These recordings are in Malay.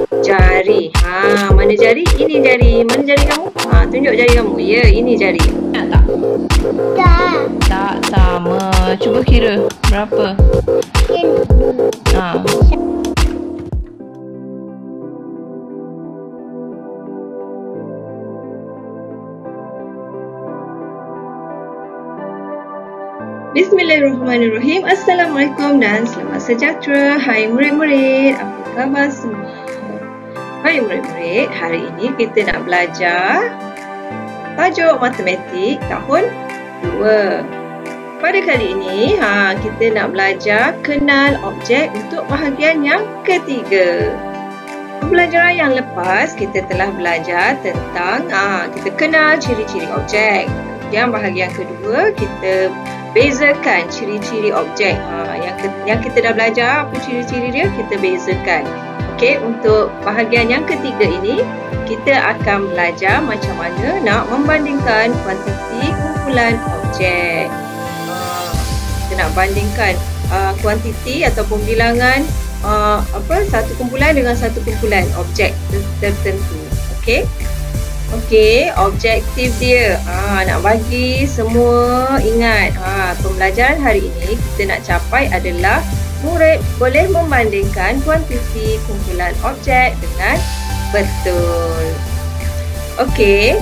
Jari. Mana jari? Ini jari. Mana jari kamu? Tunjuk jari kamu. Ya, ini jari. Nak tak? Tak. Tak sama. Cuba kira berapa? Bismillahirrahmanirrahim. Assalamualaikum dan selamat sejahtera. Hai murid-murid, apa khabar semua? Hai murid-murid, hari ini kita nak belajar tajuk matematik tahun 2. Pada kali ini, kita nak belajar kenal objek untuk bahagian yang ketiga. Pembelajaran yang lepas, kita telah belajar tentang kita kenal ciri-ciri objek. Yang bahagian kedua, kita bezakan ciri-ciri objek. Yang kita dah belajar apa ciri-ciri dia, kita bezakan. Okey, untuk bahagian yang ketiga ini, kita akan belajar macam mana nak membandingkan kuantiti kumpulan objek. Kita nak bandingkan kuantiti ataupun bilangan satu kumpulan dengan satu kumpulan objek tertentu. Okey. Okey, objektif dia. Nak bagi semua ingat. Pembelajaran hari ini kita nak capai adalah murid boleh membandingkan kuantiti kumpulan objek dengan betul. Okey.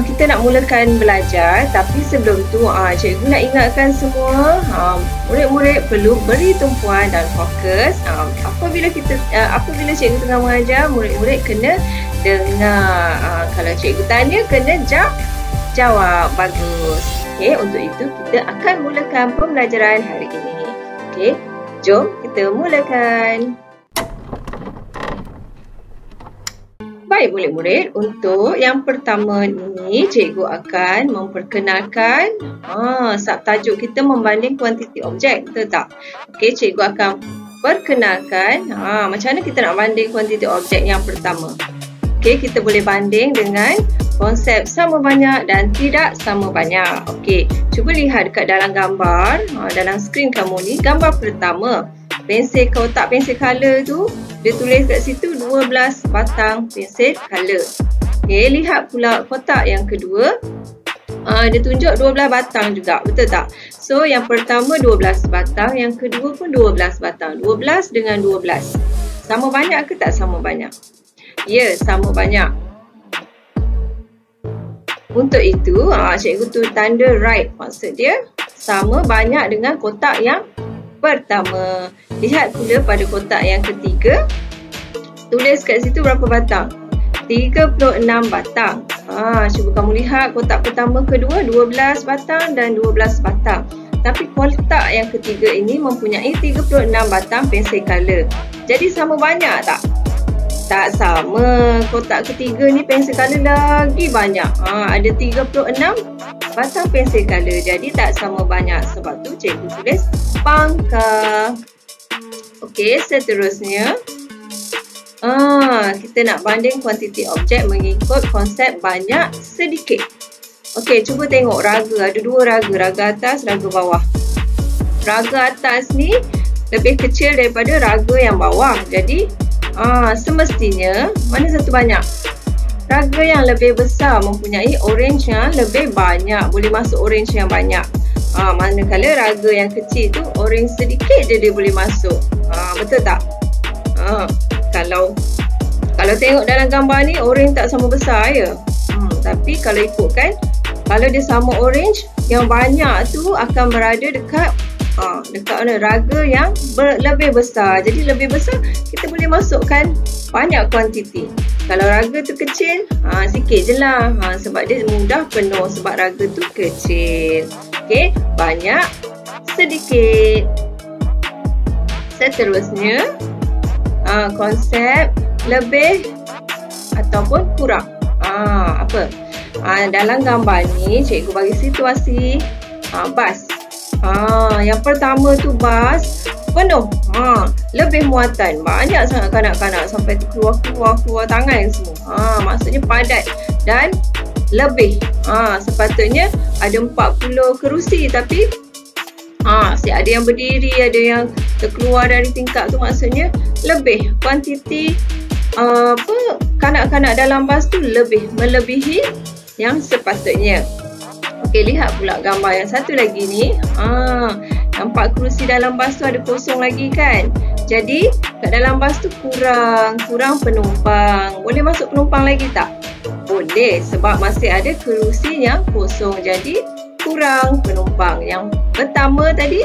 Kita nak mulakan belajar, tapi sebelum tu cikgu nak ingatkan semua murid-murid perlu beri tumpuan dan fokus. Apabila cikgu tengah mengajar, murid-murid kena dengar. Kalau cikgu tanya, kena jawab. Bagus. Okey, untuk itu kita akan mulakan pembelajaran hari ini. Okey, jom kita mulakan. Baik murid-murid, untuk yang pertama ini cikgu akan memperkenalkan subtajuk kita membanding kuantiti objek, betul tak? Okey, cikgu akan perkenalkan macam mana kita nak banding kuantiti objek yang pertama. Okey, kita boleh banding dengan konsep sama banyak dan tidak sama banyak. Okey, cuba lihat dekat dalam gambar, dalam skrin kamu ni, gambar pertama. Pensel kotak pensel color tu, dia tulis kat situ 12 batang pensel color. Okey, lihat pula kotak yang kedua. Dia tunjuk 12 batang juga, betul tak? So, yang pertama 12 batang, yang kedua pun 12 batang. 12 dengan 12. Sama banyak ke tak sama banyak? Ya, sama banyak. Untuk itu, cikgu tu tanda right. Maksud dia, sama banyak dengan kotak yang pertama. Lihat pula pada kotak yang ketiga. Tulis kat situ berapa batang? 36 batang. Cuba kamu lihat kotak pertama, kedua, 12 batang dan 12 batang. Tapi kotak yang ketiga ini mempunyai 36 batang pensel color. Jadi sama banyak tak? Tak sama. Kotak ketiga ni pensel color lagi banyak. Ada 36 batang pensel color. Jadi tak sama banyak. Sebab tu cikgu tulis pangkal. Okey, seterusnya kita nak banding kuantiti objek mengikut konsep banyak sedikit. Okey, cuba tengok raga. Ada dua raga. Raga atas, raga bawah. Raga atas ni lebih kecil daripada raga yang bawah. Jadi semestinya mana satu banyak? Raga yang lebih besar mempunyai orange yang lebih banyak. Boleh masuk orange yang banyak. Manakala raga yang kecil tu orange sedikit je dia boleh masuk. Betul tak? Kalau tengok dalam gambar ni orange tak sama besar ya. Tapi kalau ikutkan, kalau dia sama orange, yang banyak tu akan berada dekat mana? Raga yang lebih besar. Jadi lebih besar, kita boleh masukkan banyak kuantiti. Kalau raga tu kecil, sikit je lah. Sebab dia mudah penuh. Sebab raga tu kecil. Okey, banyak, sedikit. Seterusnya, konsep lebih ataupun kurang. Dalam gambar ni, cikgu bagi situasi bas. Yang pertama tu bas penuh. Lebih muatan. Banyak sangat kanak-kanak sampai keluar tangan semua. Maksudnya padat dan lebih. Sepatutnya ada 40 kerusi tapi Ada yang berdiri, ada yang terkeluar dari tingkap tu, maksudnya lebih kuantiti kanak-kanak dalam bas tu lebih melebihi yang sepatutnya. Okey, lihat pula gambar yang satu lagi ni. Nampak kerusi dalam bas tu ada kosong lagi kan? Jadi kat dalam bas tu kurang penumpang. Boleh masuk penumpang lagi tak? Boleh, sebab masih ada kerusi yang kosong. Jadi kurang penumpang. Yang pertama tadi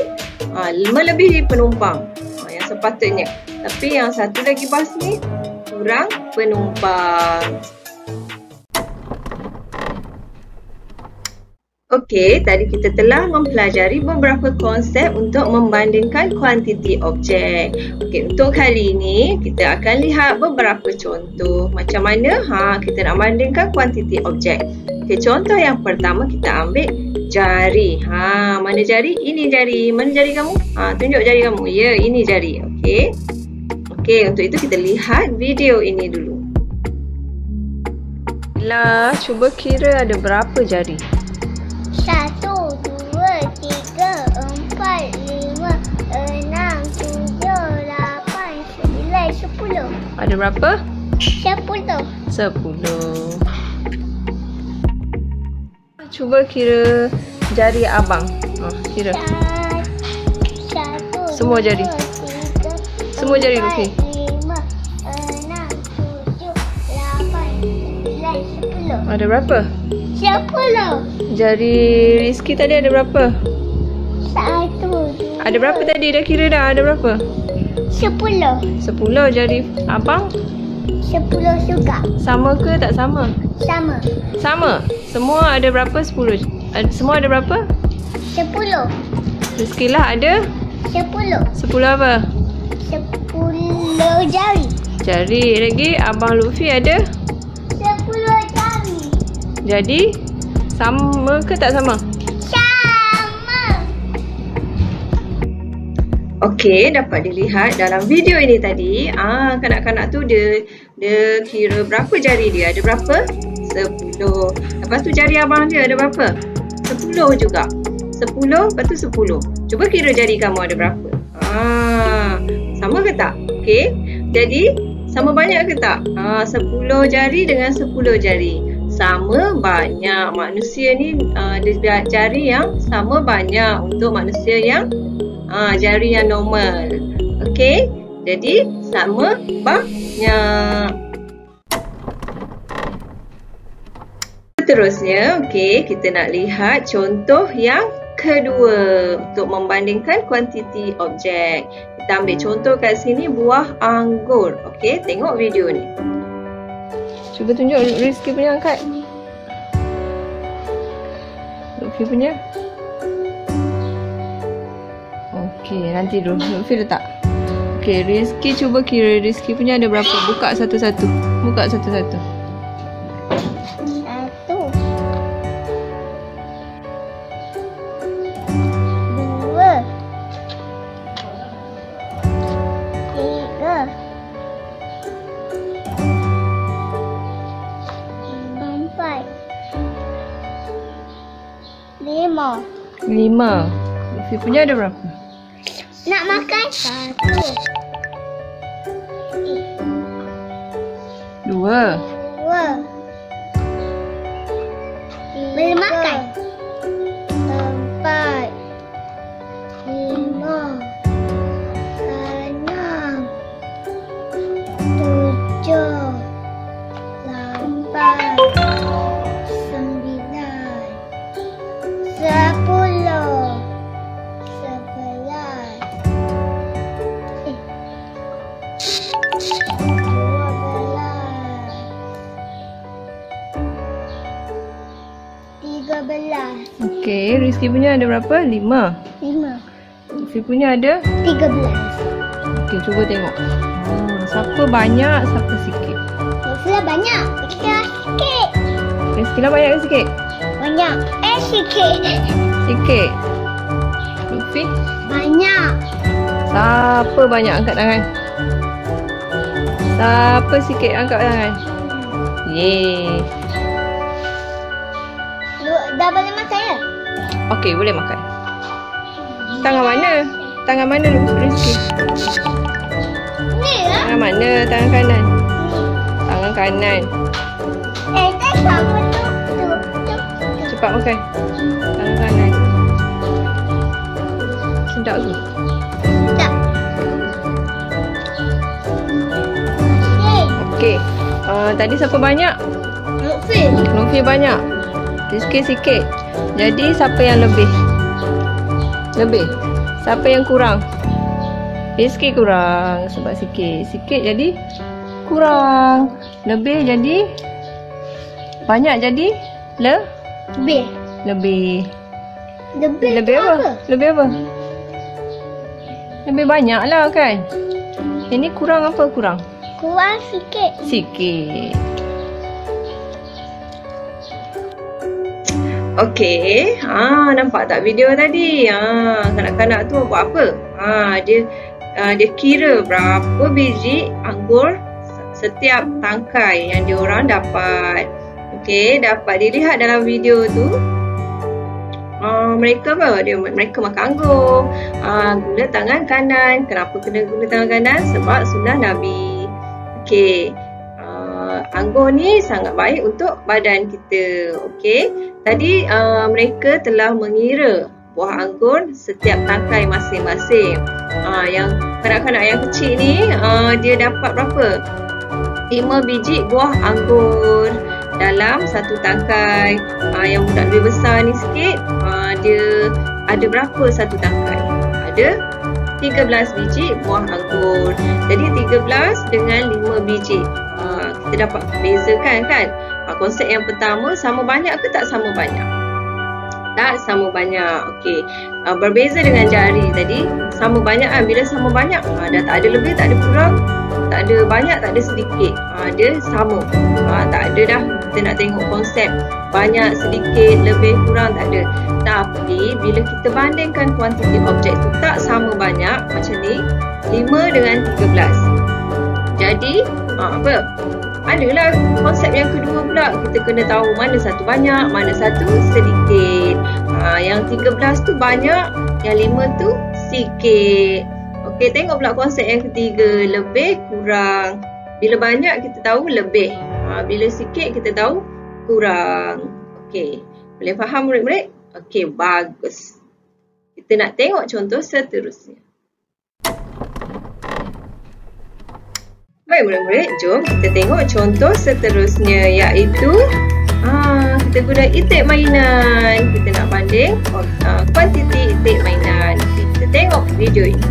melebihi penumpang yang sepatutnya. Tapi yang satu lagi bas ni kurang penumpang. Okey, tadi kita telah mempelajari beberapa konsep untuk membandingkan kuantiti objek. Okey, untuk kali ini kita akan lihat beberapa contoh macam mana kita nak bandingkan kuantiti objek. Okey, contoh yang pertama kita ambil jari. Mana jari? Ini jari. Mana jari kamu? Tunjuk jari kamu. Ya, ini jari. Okey. Okey, untuk itu kita lihat video ini dulu. Bila cuba kira ada berapa jari? 1, 2, 3, 4, 5, 6, 7, 8, 9, 10. Ada berapa? 10. 10. Cuba kira jari abang. Kira. 1, Semua jari. 2, 3, Semua jari Lutfi. 5, 6, 7, 8, 9, 10. Ada berapa? 10. Jari Rizky tadi ada berapa? 1, 2. Ada berapa tadi? Dah kira dah. Ada berapa? 10. 10. Jari abang 10 juga. sama ke tak sama? Sama. Sama. Semua ada berapa? 10. Semua ada berapa? 10. Rizky lah ada 10. 10 apa? 10 jari. Jari. Lagi abang Lutfi ada? 10 jari. Jadi sama ke tak sama? Sama. Okey, dapat dilihat dalam video ini tadi, kanak-kanak tu dia kira berapa jari dia? Ada berapa? 10. Lepas tu jari abang dia ada berapa? 10 juga. 10, lepas tu 10. Cuba kira jari kamu ada berapa? Sama ke tak? Okey. Jadi sama banyak ke tak? 10 jari dengan 10 jari. Sama banyak. Manusia ni ada jari yang sama banyak untuk manusia yang jari yang normal. Okey, jadi sama banyak. Seterusnya, okey, kita nak lihat contoh yang kedua untuk membandingkan kuantiti objek. Kita ambil contoh kat sini buah anggur. Okey, tengok video ni. Cuba tunjuk Rizky punya, angkat. Lutfi punya. Okey, nanti dulu. Lutfi letak. Okey, Rizky cuba kira Rizky punya ada berapa. Buka satu-satu. Buka satu-satu. 1, 2, 3, 4, 5. 5. Lutfi punya ada berapa? Nak makan? 1, 2. 2. Boleh makan? 4, 5, 6, 7, 8, 9, 10, 11, 12, 13. Okey, Rizky punya ada berapa? 5. 5, Lutfi punya ada? 13. Okey, cuba tengok. Siapa banyak, siapa sikit? Sudah banyak. Kita sikit. Rizky lah banyak ke sikit? Banyak. Sikit. Sikit. Lutfi? Banyak. Siapa banyak angkat tangan? Siapa sikit angkat tangan? Yeay. Dah boleh makan ya? Okey, boleh makan. Tangan mana? Tangan mana Rizky? Ni lah. Tangan mana? Tangan kanan. Tangan kanan. Tak sama tu. Cepat makan. Tangan kanan. Sedap ke? Tak. Okey. Tadi siapa banyak? Lutfi. Lutfi banyak. Rizky sikit. Jadi siapa yang lebih? Lebih. Siapa yang kurang? Rizky kurang sebab sikit. Sikit jadi kurang. Lebih jadi banyak jadi Lebih. lebih. Lebih Lebih tu apa? Lebih apa? Lebih banyak lah kan? Ini kurang apa kurang? Kurang sikit. Sikit. Okey. Nampak tak video tadi? Kanak-kanak tu buat apa? Dia kira berapa biji anggur setiap tangkai yang diorang dapat. Okey, dapat dilihat dalam video tu. Mereka makan anggur. Guna tangan kanan. Kenapa kena guna tangan kanan? Sebab sunnah Nabi. Okey. Anggur ni sangat baik untuk badan kita. Okey. Tadi mereka telah mengira buah anggur setiap tangkai masing-masing. Yang kanak-kanak yang kecil ni dia dapat berapa? 5 biji buah anggur dalam satu tangkai. Yang budak lebih besar ni sikit, dia ada berapa satu tangkai? Ada 13 biji buah anggur. Jadi 13 dengan 5 biji. Kita dapat bezakan kan? Konsep yang pertama, sama banyak ke tak sama banyak? Tak sama banyak. Okey. Berbeza dengan jari tadi, sama banyak kan? Bila sama banyak, dah tak ada lebih, tak ada kurang, tak ada banyak, tak ada sedikit. Dia sama. Tak ada dah kita nak tengok konsep banyak, sedikit, lebih, kurang, tak ada. Tapi bila kita bandingkan kuantiti objek tu tak sama banyak macam ni, 5 dengan 13. Jadi apa? Adalah konsep yang kedua pula, kita kena tahu mana satu banyak, mana satu sedikit. Yang 13 tu banyak, yang 5 tu sikit. Okey, tengok pula konsep yang ketiga, lebih kurang. Bila banyak kita tahu lebih, bila sikit kita tahu kurang. Okey, boleh faham murid-murid? Okey, bagus. Kita nak tengok contoh seterusnya. Baik murid-murid, jom kita tengok contoh seterusnya, iaitu kita guna itik mainan. Kita nak banding kuantiti itik mainan. Kita tengok video ini.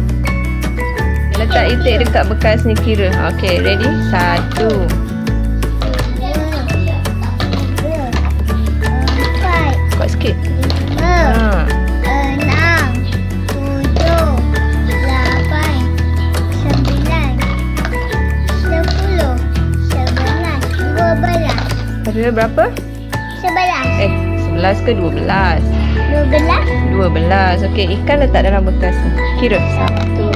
Letak itik dekat bekas ni kira. Okey, ready? 1. 4. Kuat sikit. 5. 6. 7. 8. 9. 10. 11. 12. Ada berapa? 11. 11 ke 12? 12. 12. Okey, ikan letak dalam bekas ni. Kira. 1.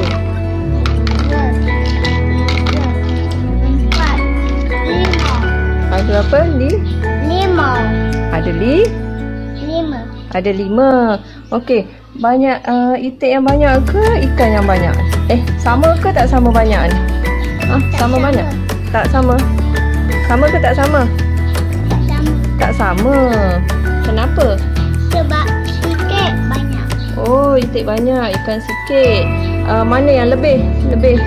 4. 5. Ada berapa? 5. Ada 5. Ada 5. Okey, banyak itik yang banyak ke ikan yang banyak? Sama ke tak sama banyak ni? Sama banyak? Tak sama. Sama ke tak sama? Tak sama. Tak sama. Kenapa? Sebab sikit banyak. Oh, itik banyak, ikan sikit. Mana yang lebih? Lebih.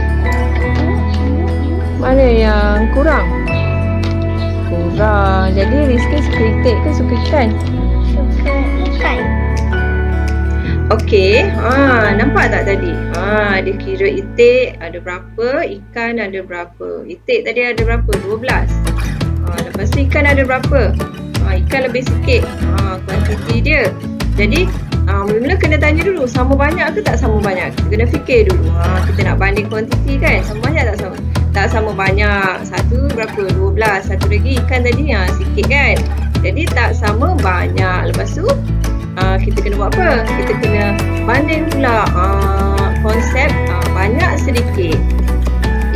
Mana yang kurang? Kurang. Jadi Rizky suka itik ke suka ikan? Suka ikan. Okey, nampak tak tadi? Dia kira itik ada berapa, ikan ada berapa. Itik tadi ada berapa? 12. Lepas tu ikan ada berapa? Ikan lebih sikit. Kuantiti dia. Jadi, mula-mula kena tanya dulu, sama banyak ke tak sama banyak? Kita kena fikir dulu. Kita nak banding kuantiti kan? Sama banyak tak sama? Tak sama banyak. Satu berapa? 12. Satu lagi ikan tadi sikit kan? Jadi tak sama banyak. Lepas tu kita kena buat apa? Kita kena banding pula konsep banyak sedikit.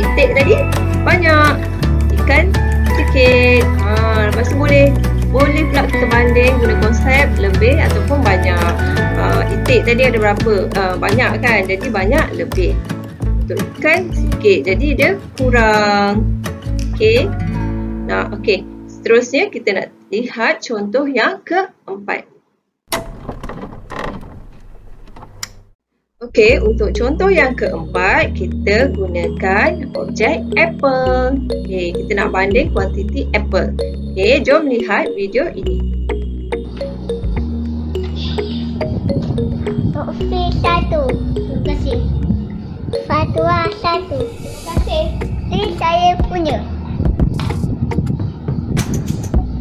Itik tadi banyak, ikan sikit. Lepas tu boleh boleh pula kita banding guna konsep lebih ataupun banyak. Itik tadi ada berapa? Banyak kan? Jadi banyak lebih. Untuk ikan sikit, jadi dia kurang. Okey. Nah, okey. Seterusnya kita nak lihat contoh yang keempat. Okey, untuk contoh yang keempat, kita gunakan objek apple. Okey, kita nak banding kuantiti apple. Okey, jom lihat video ini. Untuk fish 1. Terima kasih. Fatwa 1. Terima kasih. Ini saya punya.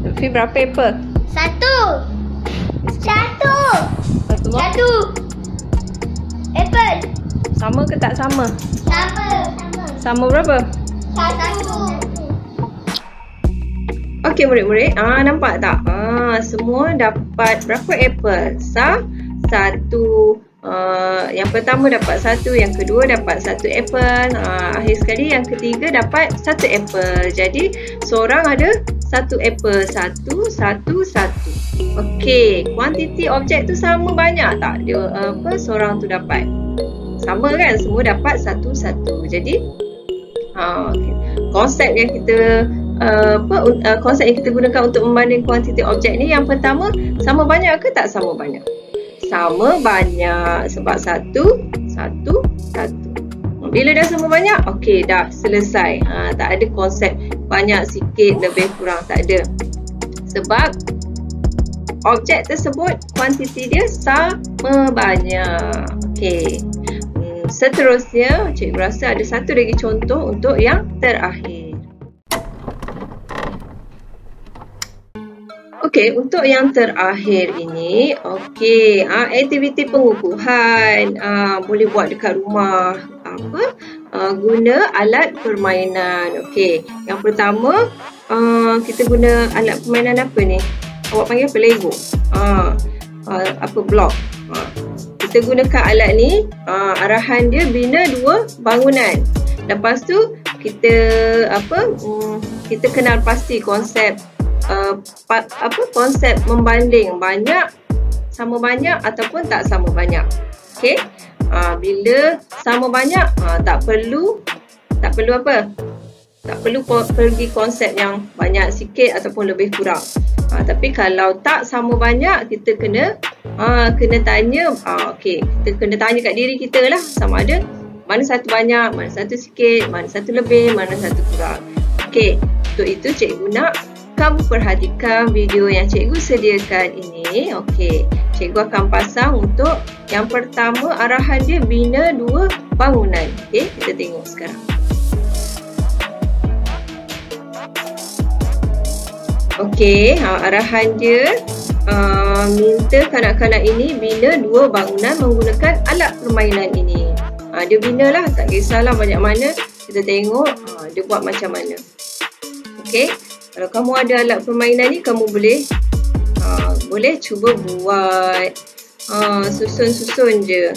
Lutfi berapa apple? 1. 1. Fatwa? 1. Apple. Sama ke tak sama? Sama. Sama berapa? 1. Okey murid-murid, nampak tak? Semua dapat berapa apple? Satu. Yang pertama dapat 1, yang kedua dapat 1 apple. Akhir sekali yang ketiga dapat 1 apple. Jadi seorang ada 1 apple. 1. Okey, kuantiti objek tu sama banyak tak? Dia seorang tu dapat? Sama kan? Semua dapat 1. Jadi okay. Konsep yang kita konsep yang kita gunakan untuk membanding kuantiti objek ni, yang pertama, sama banyak ke tak sama banyak? Sama banyak, sebab 1. Bila dah sama banyak, okey, dah selesai. Tak ada konsep banyak, sikit, lebih, kurang, tak ada. Sebab objek tersebut kuantiti dia sama banyak. Okey. Seterusnya, cikgu rasa ada satu lagi contoh untuk yang terakhir. Okey, untuk yang terakhir ini, okey, aktiviti pengukuhan boleh buat dekat rumah. Guna alat permainan. Okey, yang pertama kita guna alat permainan apa ni? Awak panggil apa? Lego. Blok. Kita gunakan alat ni, arahan dia bina 2 bangunan. Lepas tu kita kita kenal pasti konsep konsep membanding banyak sama banyak ataupun tak sama banyak. Okey. Bila sama banyak, tak perlu apa? Tak perlu pergi konsep yang banyak sikit ataupun lebih kurang. Tapi kalau tak sama banyak, kita kena tanya, okey, kita kena tanya kat diri kita lah, sama ada mana satu banyak, mana satu sikit, mana satu lebih, mana satu kurang. Okey, untuk itu cikgu nak kamu perhatikan video yang cikgu sediakan ini. Okey, cikgu akan pasang untuk yang pertama, arahan dia bina 2 bangunan. Okey, kita tengok sekarang. Okey, arahan dia minta kanak-kanak ini bina 2 bangunan menggunakan alat permainan ini. Dia binalah, tak kisahlah banyak mana. Kita tengok dia buat macam mana. Okey, kalau kamu ada alat permainan ni, kamu boleh cuba buat. Susun-susun je.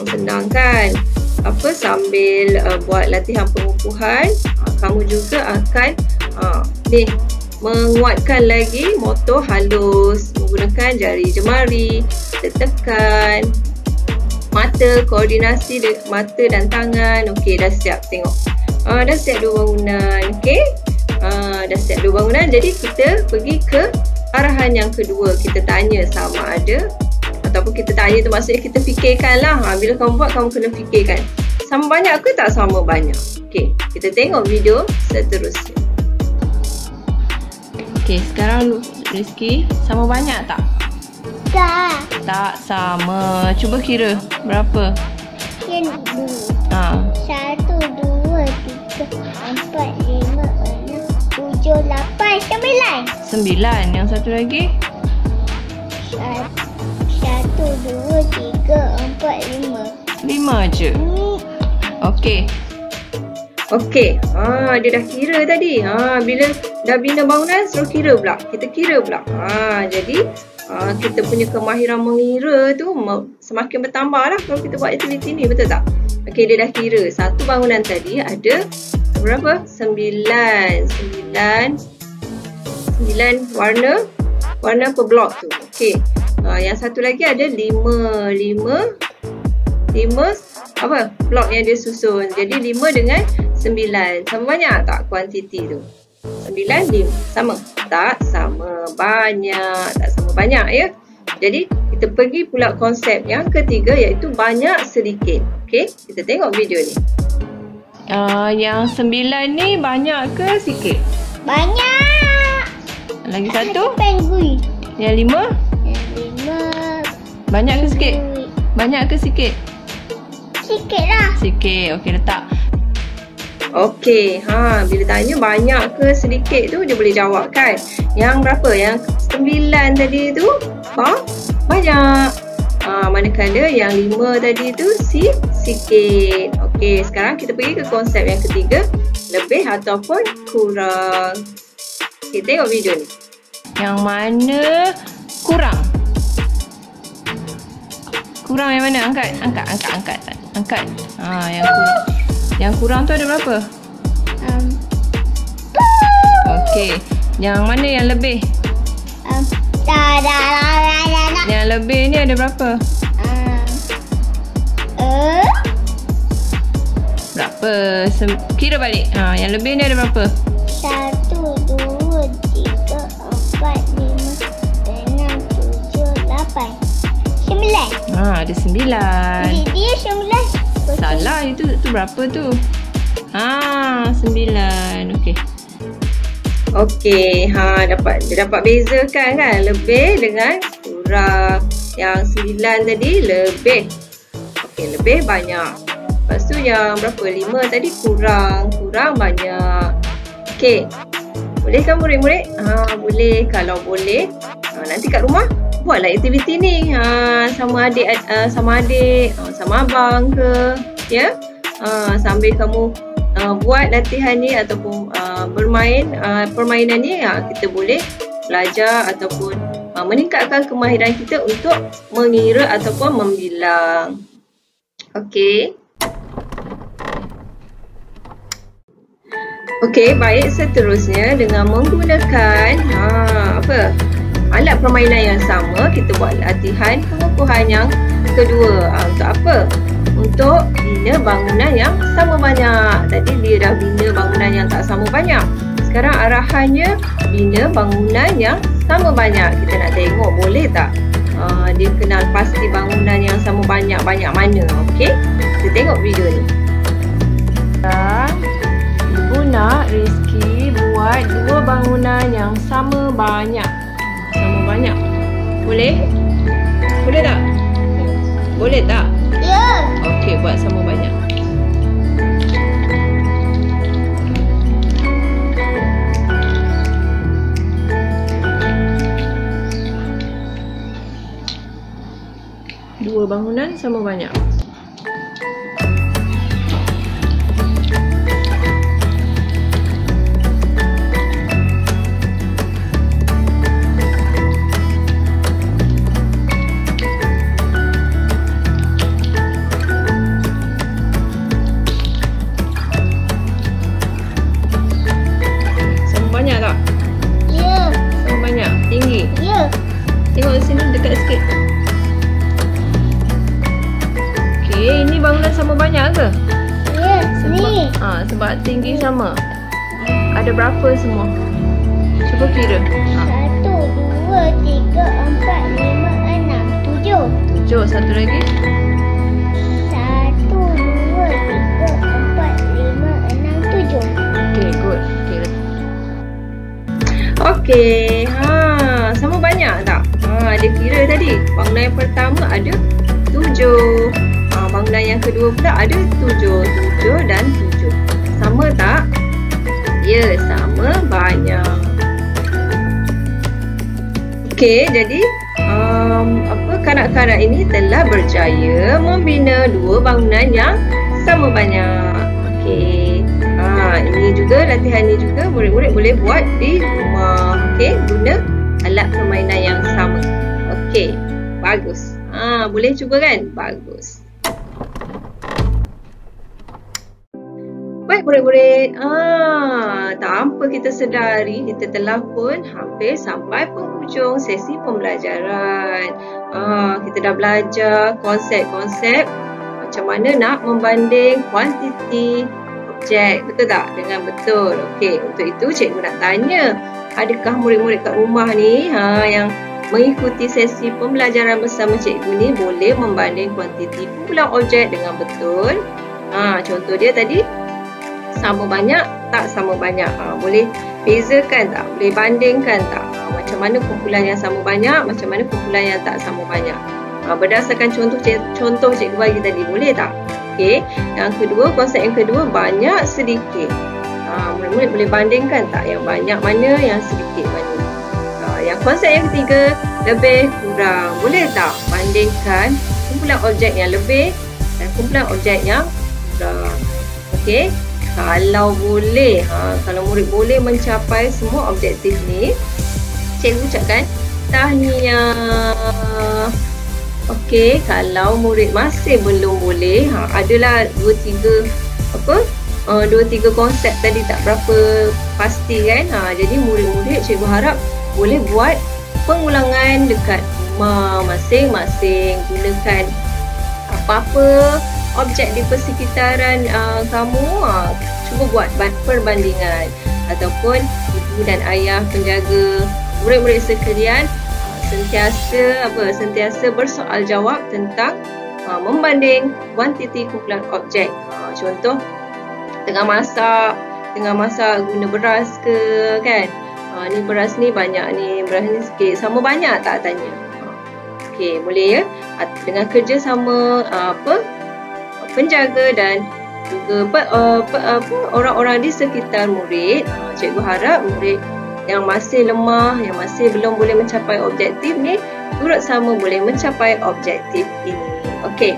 Senang kan? Sambil buat latihan pengukuhan, kamu juga akan menguatkan lagi motor halus menggunakan jari jemari, tekan, mata, koordinasi mata dan tangan. Okey, dah siap tengok. Dah siap 2 bangunan. Okey. Dah siap 2 bangunan. Jadi kita pergi ke arahan yang kedua. Kita tanya sama ada, ataupun kita tanya tu maksudnya kita fikirkan lah. Bila kamu buat, kamu kena fikirkan sama banyak ke tak sama banyak. Okey, kita tengok video seterusnya. Okey, sekarang Rizky, sama banyak tak? Tak. Tak sama. Cuba kira berapa? Kira dulu. 1, 2, 3, 4, 5, 6, 7, 8, 9. 9. Yang satu lagi? 1, 2, 3, 4, 5. 5 je. Okey. Okey. Dia dah kira tadi. Bila dah bina bangunan, suruh kira pula. Kita kira pula. Jadi kita punya kemahiran mengira tu semakin bertambah lah kalau kita buat aktiviti ni, betul tak? Okey, dia dah kira. Satu bangunan tadi ada berapa? 9 9 warna per blok tu. Okey. Yang satu lagi ada 5 apa? Blok yang dia susun. Jadi 5 dengan 9. Sama banyak tak kuantiti tu? 9, 5. Sama? Tak sama banyak. Tak sama banyak ya. Jadi kita pergi pula konsep yang ketiga iaitu banyak sedikit. Okey, kita tengok video ni. Yang 9 ni banyak ke sikit? Banyak. Lagi satu? Penguin. Yang 5? Yang 5. Banyak ke sikit? Banyak ke sikit? Sikit lah. Sikit. Okey, letak. Okey, bila tanya banyak ke sedikit tu dia boleh jawab kan. Yang berapa? Yang 9 tadi tu banyak. Manakala yang 5 tadi tu sikit. Okey, sekarang kita pergi ke konsep yang ketiga, lebih ataupun kurang. Kita tengok video ni. Yang mana kurang? Kurang yang mana? Angkat. Yang kurang. Yang kurang tu ada berapa? Okey. Yang mana yang lebih? Yang lebih ni ada berapa? Berapa? Kira balik. Yang lebih ni ada berapa? 1, 2, 3, 4, 5, 6, 7, 8, 9. Ada 9. Dia 9. Salah, itu berapa tu? 9. Okey. Okey, dia dapat bezakan kan lebih dengan kurang. Yang 9 tadi lebih. Okey, lebih banyak. Lepas tu yang berapa? 5 tadi kurang banyak. Okey. Boleh kan murid-murid? Boleh. Kalau boleh, nanti kat rumah buatlah aktiviti ni. Sama adik, sama abang ke, ya. Sambil kamu buat latihan ni ataupun bermain permainan ni, kita boleh belajar ataupun meningkatkan kemahiran kita untuk mengira ataupun membilang. Okey. Okey, baik, seterusnya dengan menggunakan alat permainan yang sama, kita buat latihan pengukuhan yang kedua. Untuk apa? Untuk bina bangunan yang sama banyak. Tadi dia dah bina bangunan yang tak sama banyak. Sekarang arahannya bina bangunan yang sama banyak. Kita nak tengok boleh tak dia kenal pasti bangunan yang sama banyak mana. Okey, kita tengok video ni. Ibu nak Rizky buat 2 bangunan yang sama banyak. Boleh? Boleh tak? Boleh tak? Ya. Okey, buat sama banyak. Dua bangunan sama banyak. Tengok sini dekat sikit. Okey, ini bangunan sama banyak ke? Ya, ni. Sebab tinggi sama. Ada berapa semua? Cuba kira. 1, 2, 3, 4, 5, 6, 7. 7, satu lagi. 1, 2, 3, 4, 5, 6, 7. Okey, good. Okey, sama banyak tak? Dia kira tadi. Bangunan yang pertama ada 7. Bangunan yang kedua pula ada 7. 7 dan 7. Sama tak? Ya, sama banyak. Okey, jadi kanak-kanak ini telah berjaya membina 2 bangunan yang sama banyak. Okey. Ini juga latihan ni juga murid-murid boleh buat di rumah. Okey, guna alat permainan yang sama. Okey, bagus. Boleh cuba kan? Bagus. Baik murid-murid. Tampak tanpa kita sedari, kita telah pun hampir sampai penghujung sesi pembelajaran. Kita dah belajar konsep-konsep macam mana nak membanding kuantiti objek, betul tak? Dengan betul. Okey, untuk itu cikgu nak tanya, adakah murid-murid kat rumah ni yang mengikuti sesi pembelajaran bersama cikgu ni boleh membanding kuantiti kumpulan objek dengan betul? Contoh dia tadi, sama banyak tak sama banyak. Boleh bezakan tak? Boleh bandingkan tak? Macam mana kumpulan yang sama banyak, macam mana kumpulan yang tak sama banyak. Berdasarkan contoh cikgu bagi tadi, boleh tak? Okey. Yang kedua, konsep yang kedua, banyak sedikit. Murid-murid boleh bandingkan tak? Yang banyak mana, yang sedikit mana? Yang konsep yang ketiga, lebih kurang. Boleh tak bandingkan kumpulan objek yang lebih dan kumpulan objek yang kurang? Okey. Kalau boleh, kalau murid boleh mencapai semua objektif ni, cikgu ucapkan tahniah. Okey, kalau murid masih belum boleh, adalah 2-3 konsep tadi tak berapa pasti kan. Jadi murid-murid cikgu harap boleh buat pengulangan dekat rumah masing-masing. Gunakan apa-apa objek di persekitaran kamu, cuba buat perbandingan, ataupun ibu dan ayah penjaga murid-murid sekalian sentiasa bersoal jawab tentang membanding kuantiti kumpulan objek. Contoh, tengah masak guna beras ke kan, ni beras ni banyak ni, beras ni sikit, sama banyak tak tanya. Okey, boleh ya, dengan kerjasama penjaga dan juga orang-orang di sekitar murid. Cikgu harap murid yang masih lemah, yang masih belum boleh mencapai objektif ni, turut sama boleh mencapai objektif ini. Okey,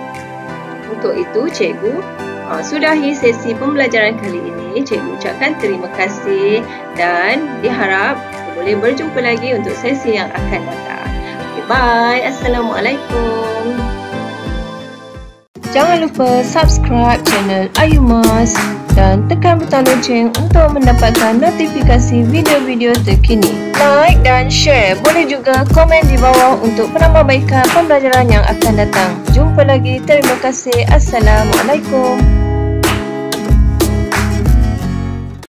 untuk itu cikgu sudahi sesi pembelajaran kali ini. Cikgu ucapkan terima kasih dan diharap boleh berjumpa lagi untuk sesi yang akan datang. Okay, bye. Assalamualaikum. Jangan lupa subscribe channel Ayumas dan tekan butang lonceng untuk mendapatkan notifikasi video-video terkini. Like dan share. Boleh juga komen di bawah untuk penambahbaikan pembelajaran yang akan datang. Jumpa lagi. Terima kasih. Assalamualaikum.